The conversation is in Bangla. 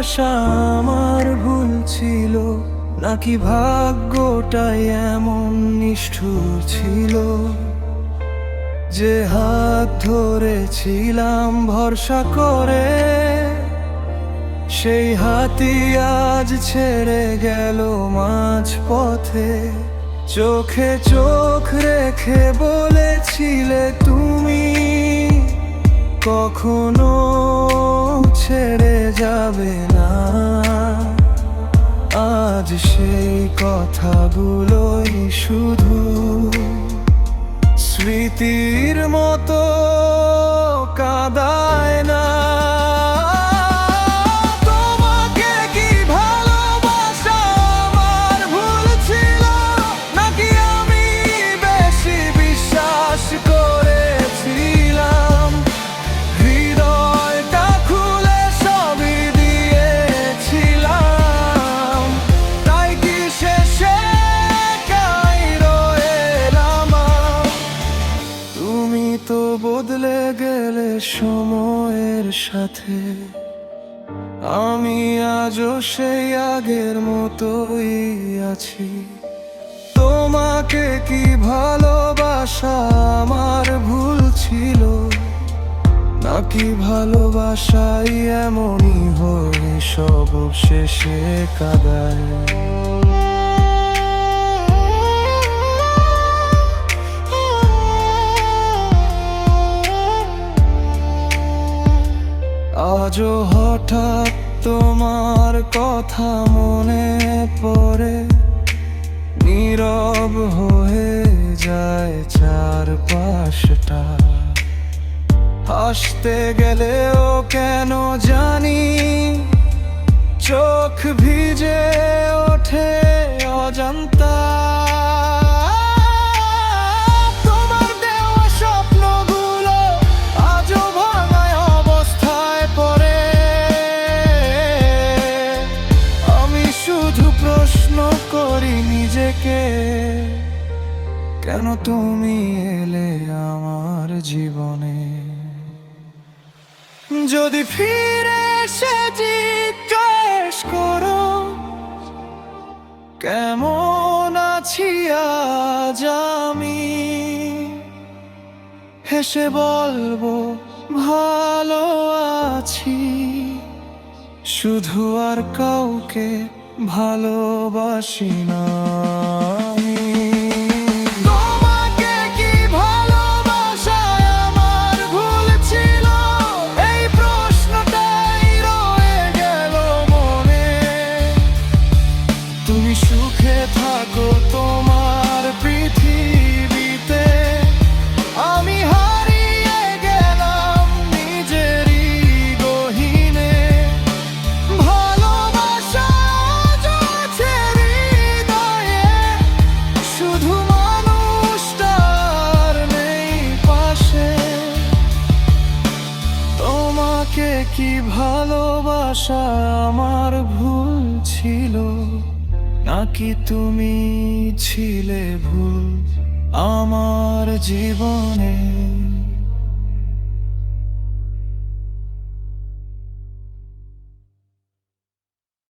ভালোবাসা আমার ভুল ছিল, নাকি ভাগ্যটাই এমন নিষ্ঠুর ছিল যে হাত ধরেছিলাম ভরসা করে, সেই হাতই আজ ছেড়ে গেল মাঝ পথে। চোখে চোখ রেখে বলেছিলে তুমি কখনো ছেড়ে যাবে না, আজ সেই কথাগুলোই শুধু স্মৃতির মতো কাঁদায় না। তোমাকে কি ভালোবাসা আমার ভুল ছিল, নাকি আমি বেশি বিশ্বাস করেছিলাম? হৃদয়টা খুলে সবই দিয়েছিলাম, তাই কি শেষে একাই রইলাম? তুমি তো বদলে গেলে সময়ের সাথে, আমি আজও সেই আগের মতোই আছি। তোমাকে কি ভালোবাসা আমার ভুল ছিল, নাকি ভালোবাসাই এমনই হয়ে সব শেষে কাঁদায়? আজও হঠাৎ তোমার কথা মনে পড়ে, নীরব হয়ে যায় চারপাশটা। হাসতে গেলেও কেন জানি চোখ ভিজে ওঠে অজান্তা। তোমার দেওয়া স্বপ্নগুলো আজও ভাঙায় অবস্থায় পড়ে। আমি শুধু প্রশ্ন করি নিজেকে, কেন তুমি এলে আমার জীবনে? যদি ফিরে এসে জিজ্ঞেস করো কেমন আছি আজ আমি, হেসে বলবো ভালো আছি। শুধু আর কাউকে ভালোবাসি না আমি। তোমাকে কি ভালোবাসা আমার ভুল ছিল, এই প্রশ্নটাই রয়ে গেল মনে। তুমি সুখে থাকো তোমার পৃথিবীতে, আমি হারিয়ে গেলাম নিজেরই গহীনে। ভালোবাসা আজ আছে হৃদয়ে, শুধু মানুষটার নেই পাশে। তোমাকে কি ভালোবাসা আমার ভুল ছিল, নাকি তুমি ছিলে ভুল আমার জীবনে?